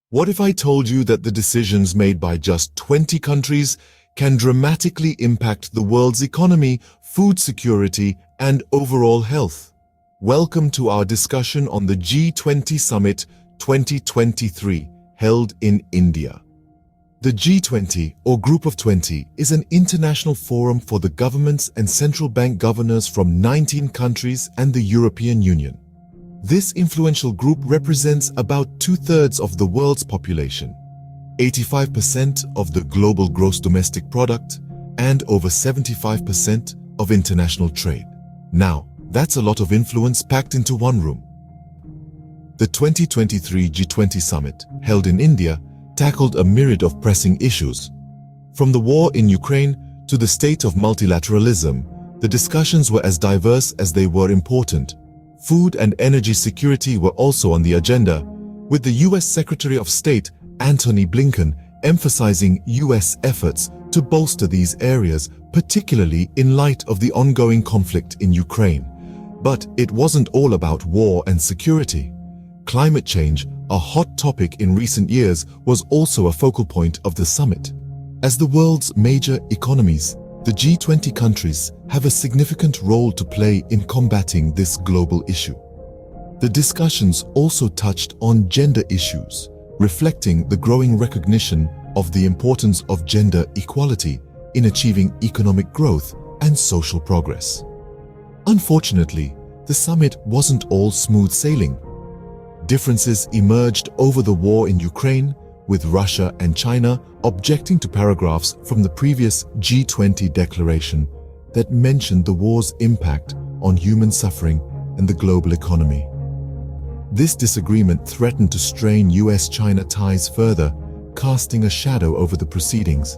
What if I told you that the decisions made by just 20 countries can dramatically impact the world's economy, food security, and overall health? Welcome to our discussion on the G20 Summit 2023, held in India. The G20, or Group of 20, is an international forum for the governments and central bank governors from 19 countries and the European Union. This influential group represents about two-thirds of the world's population, 85% of the global gross domestic product, and over 75% of international trade. Now, that's a lot of influence packed into one room. The 2023 G20 Summit, held in India, tackled a myriad of pressing issues. From the war in Ukraine to the state of multilateralism, the discussions were as diverse as they were important. Food and energy security were also on the agenda, with the U.S. Secretary of State, Antony Blinken, emphasizing U.S. efforts to bolster these areas, particularly in light of the ongoing conflict in Ukraine. But it wasn't all about war and security. Climate change, a hot topic in recent years, was also a focal point of the summit. As the world's major economies, the G20 countries have a significant role to play in combating this global issue. The discussions also touched on gender issues, reflecting the growing recognition of the importance of gender equality in achieving economic growth and social progress. Unfortunately, the summit wasn't all smooth sailing. Differences emerged over the war in Ukraine, with Russia and China objecting to paragraphs from the previous G20 declaration that mentioned the war's impact on human suffering and the global economy. This disagreement threatened to strain US-China ties further, casting a shadow over the proceedings.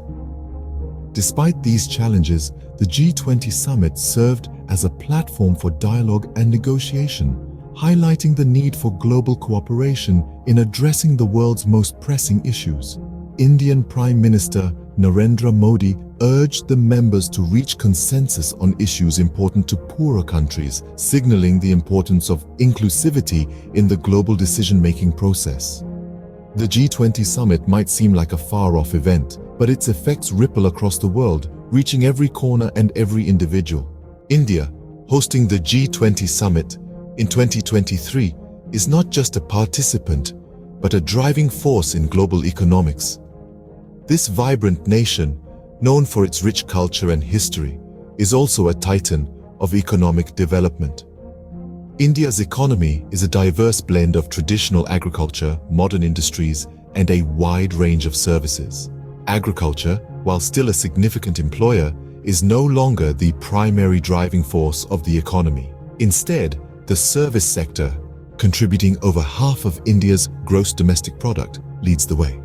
Despite these challenges, the G20 summit served as a platform for dialogue and negotiation, highlighting the need for global cooperation in addressing the world's most pressing issues. Indian Prime Minister Narendra Modi urged the members to reach consensus on issues important to poorer countries, signaling the importance of inclusivity in the global decision-making process. The G20 summit might seem like a far-off event, but its effects ripple across the world, reaching every corner and every individual. India, hosting the G20 summit in 2023, is not just a participant, but a driving force in global economics. This vibrant nation, known for its rich culture and history, is also a titan of economic development. India's economy is a diverse blend of traditional agriculture, modern industries, and a wide range of services. Agriculture, while still a significant employer, is no longer the primary driving force of the economy. Instead, the service sector, contributing over half of India's gross domestic product, leads the way.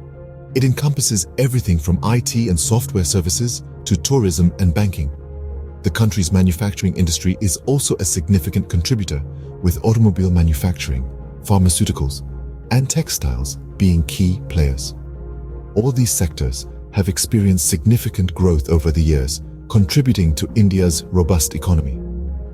It encompasses everything from IT and software services to tourism and banking. The country's manufacturing industry is also a significant contributor, with automobile manufacturing, pharmaceuticals, and textiles being key players. All these sectors have experienced significant growth over the years, contributing to India's robust economy.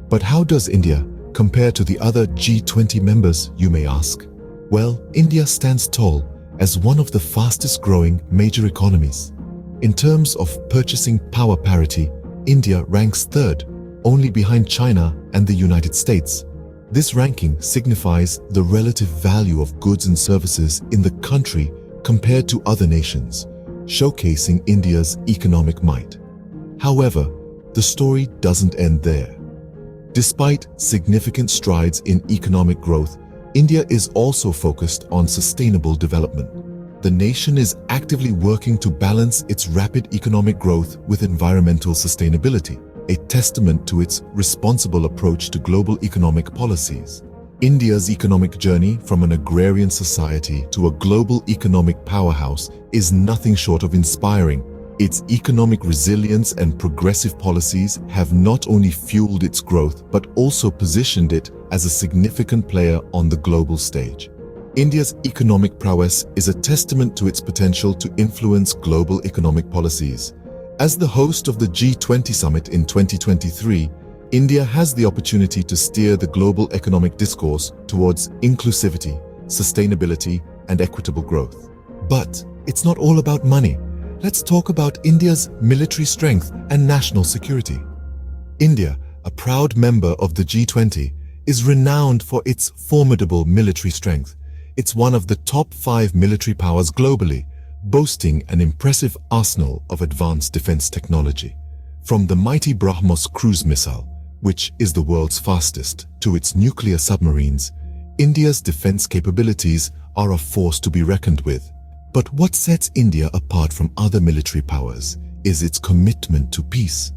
But how does India compare to the other G20 members, you may ask? Well, India stands tall as one of the fastest growing major economies. In terms of purchasing power parity, India ranks third, only behind China and the United States. This ranking signifies the relative value of goods and services in the country compared to other nations, showcasing India's economic might. However, the story doesn't end there. Despite significant strides in economic growth, India is also focused on sustainable development. The nation is actively working to balance its rapid economic growth with environmental sustainability, a testament to its responsible approach to global economic policies. India's economic journey from an agrarian society to a global economic powerhouse is nothing short of inspiring. Its economic resilience and progressive policies have not only fueled its growth but also positioned it as a significant player on the global stage. India's economic prowess is a testament to its potential to influence global economic policies. As the host of the G20 summit in 2023, India has the opportunity to steer the global economic discourse towards inclusivity, sustainability, and equitable growth. But it's not all about money. Let's talk about India's military strength and national security. India, a proud member of the G20, is renowned for its formidable military strength. It's one of the top 5 military powers globally, boasting an impressive arsenal of advanced defense technology. From the mighty BrahMos cruise missile, which is the world's fastest, to its nuclear submarines, India's defense capabilities are a force to be reckoned with. But what sets India apart from other military powers is its commitment to peace.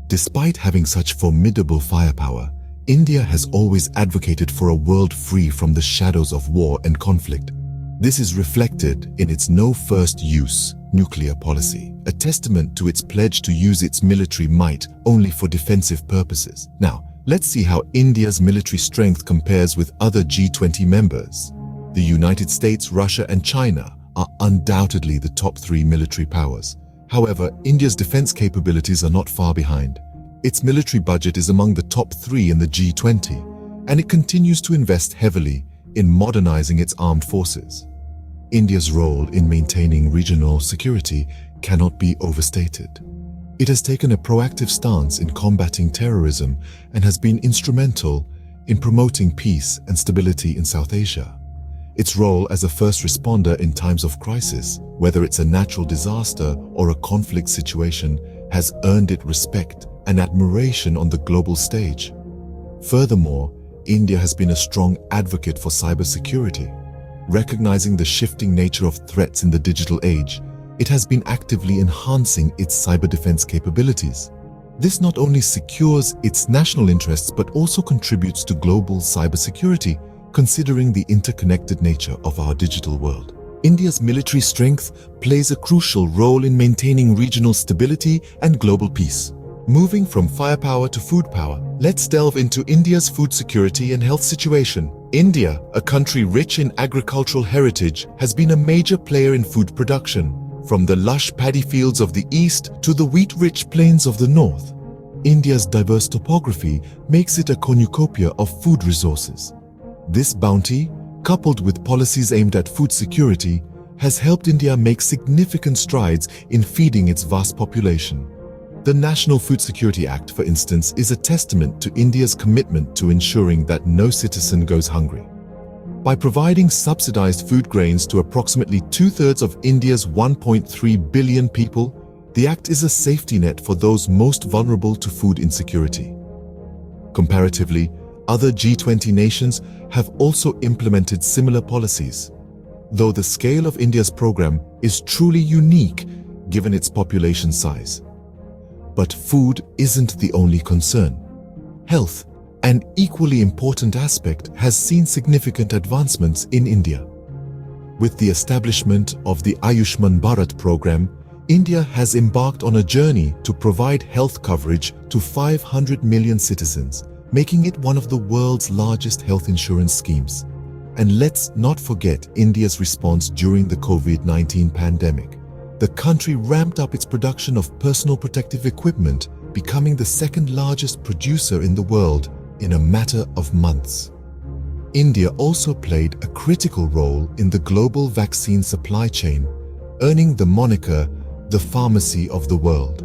Despite having such formidable firepower, India has always advocated for a world free from the shadows of war and conflict. This is reflected in its no-first-use nuclear policy, a testament to its pledge to use its military might only for defensive purposes. Now, let's see how India's military strength compares with other G20 members. The United States, Russia, and China are undoubtedly the top 3 military powers. However, India's defense capabilities are not far behind. Its military budget is among the top 3 in the G20, and it continues to invest heavily in modernizing its armed forces. India's role in maintaining regional security cannot be overstated. It has taken a proactive stance in combating terrorism and has been instrumental in promoting peace and stability in South Asia. Its role as a first responder in times of crisis, whether it's a natural disaster or a conflict situation, has earned it respect and admiration on the global stage. Furthermore, India has been a strong advocate for cybersecurity. Recognizing the shifting nature of threats in the digital age, it has been actively enhancing its cyber defense capabilities. This not only secures its national interests but also contributes to global cybersecurity, considering the interconnected nature of our digital world. India's military strength plays a crucial role in maintaining regional stability and global peace. Moving from firepower to food power, let's delve into India's food security and health situation. India, a country rich in agricultural heritage, has been a major player in food production, from the lush paddy fields of the east to the wheat-rich plains of the north. India's diverse topography makes it a cornucopia of food resources. This bounty, coupled with policies aimed at food security, has helped India make significant strides in feeding its vast population. The National Food Security Act, for instance, is a testament to India's commitment to ensuring that no citizen goes hungry. By providing subsidized food grains to approximately 2/3 of India's 1.3 billion people, the act is a safety net for those most vulnerable to food insecurity. Comparatively, other G20 nations have also implemented similar policies, though the scale of India's program is truly unique given its population size. But food isn't the only concern. Health, an equally important aspect, has seen significant advancements in India. With the establishment of the Ayushman Bharat program, India has embarked on a journey to provide health coverage to 500 million citizens, making it one of the world's largest health insurance schemes. And let's not forget India's response during the COVID-19 pandemic. The country ramped up its production of personal protective equipment, becoming the second largest producer in the world in a matter of months. India also played a critical role in the global vaccine supply chain, earning the moniker the pharmacy of the world.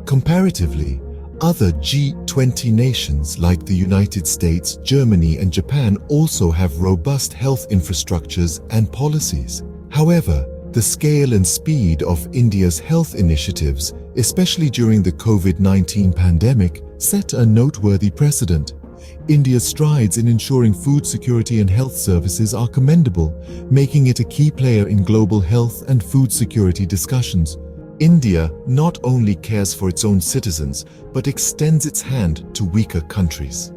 Comparatively, other G20 nations like the United States, Germany, and Japan also have robust health infrastructures and policies. However, the scale and speed of India's health initiatives, especially during the COVID-19 pandemic, set a noteworthy precedent. India's strides in ensuring food security and health services are commendable, making it a key player in global health and food security discussions. India not only cares for its own citizens, but extends its hand to weaker countries.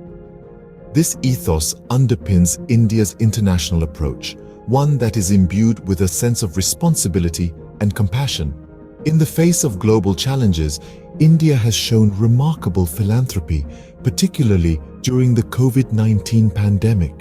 This ethos underpins India's international approach, one that is imbued with a sense of responsibility and compassion. In the face of global challenges, India has shown remarkable philanthropy, particularly during the COVID-19 pandemic.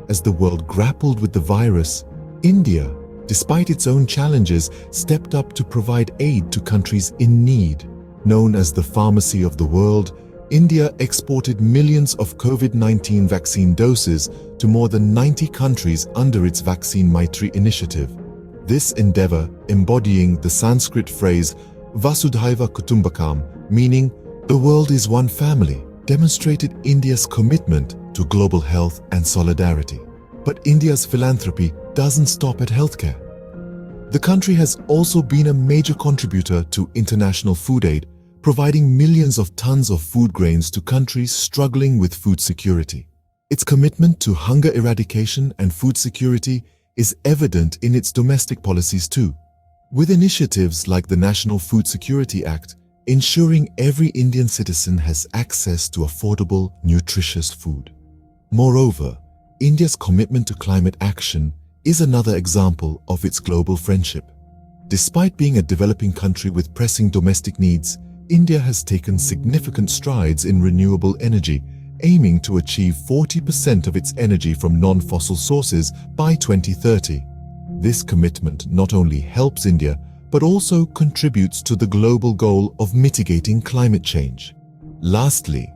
As the world grappled with the virus, India, despite its own challenges, stepped up to provide aid to countries in need. Known as the pharmacy of the world, India exported millions of COVID-19 vaccine doses to more than 90 countries under its Vaccine Maitri initiative. This endeavor, embodying the Sanskrit phrase Vasudhaiva Kutumbakam, meaning the world is one family, demonstrated India's commitment to global health and solidarity. But India's philanthropy doesn't stop at healthcare. The country has also been a major contributor to international food aid, providing millions of tons of food grains to countries struggling with food security. Its commitment to hunger eradication and food security is evident in its domestic policies too, with initiatives like the National Food Security Act ensuring every Indian citizen has access to affordable, nutritious food. Moreover, India's commitment to climate action is another example of its global friendship. Despite being a developing country with pressing domestic needs, India has taken significant strides in renewable energy, aiming to achieve 40% of its energy from non-fossil sources by 2030. This commitment not only helps India, but also contributes to the global goal of mitigating climate change. Lastly,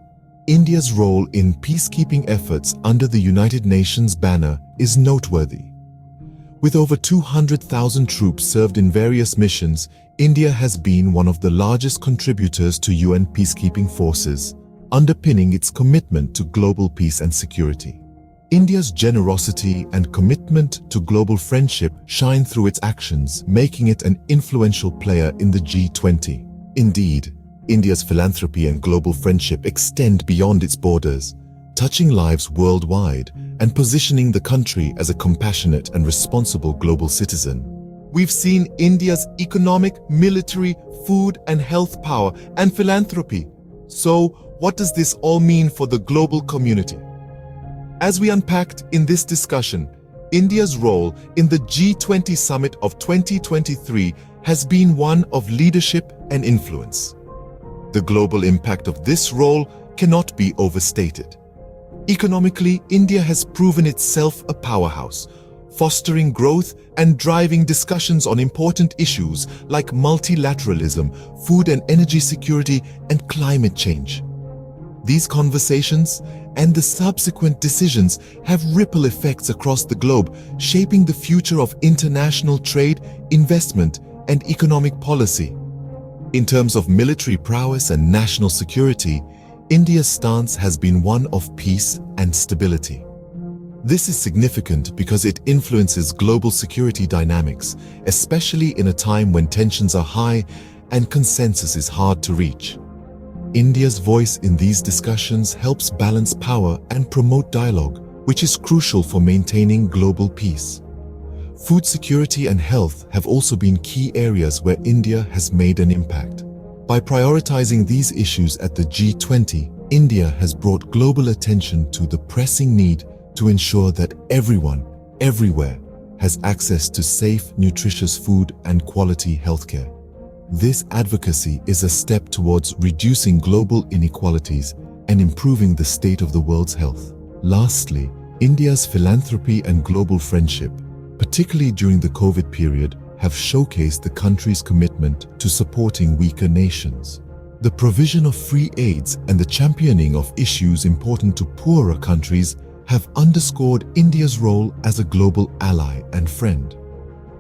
India's role in peacekeeping efforts under the United Nations banner is noteworthy. With over 200,000 troops served in various missions, India has been one of the largest contributors to UN peacekeeping forces, underpinning its commitment to global peace and security. India's generosity and commitment to global friendship shine through its actions, making it an influential player in the G20. Indeed, India's philanthropy and global friendship extend beyond its borders, touching lives worldwide and positioning the country as a compassionate and responsible global citizen. We've seen India's economic, military, food and health power and philanthropy. So, what does this all mean for the global community? As we unpacked in this discussion, India's role in the G20 summit of 2023 has been one of leadership and influence. The global impact of this role cannot be overstated. Economically, India has proven itself a powerhouse, fostering growth and driving discussions on important issues like multilateralism, food and energy security, and climate change. These conversations and the subsequent decisions have ripple effects across the globe, shaping the future of international trade, investment, and economic policy. In terms of military prowess and national security, India's stance has been one of peace and stability. This is significant because it influences global security dynamics, especially in a time when tensions are high and consensus is hard to reach. India's voice in these discussions helps balance power and promote dialogue, which is crucial for maintaining global peace. Food security and health have also been key areas where India has made an impact. By prioritizing these issues at the G20, India has brought global attention to the pressing need to ensure that everyone, everywhere, has access to safe, nutritious food and quality healthcare. This advocacy is a step towards reducing global inequalities and improving the state of the world's health. Lastly, India's philanthropy and global friendship, particularly during the COVID period, have showcased the country's commitment to supporting weaker nations. The provision of free aids and the championing of issues important to poorer countries have underscored India's role as a global ally and friend.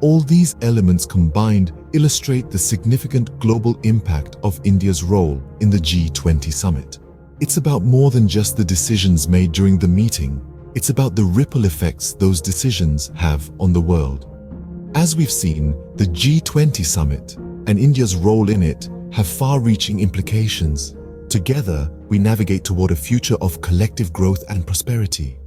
All these elements combined illustrate the significant global impact of India's role in the G20 summit. It's about more than just the decisions made during the meeting. It's about the ripple effects those decisions have on the world. As we've seen, the G20 summit and India's role in it have far-reaching implications. Together, we navigate toward a future of collective growth and prosperity.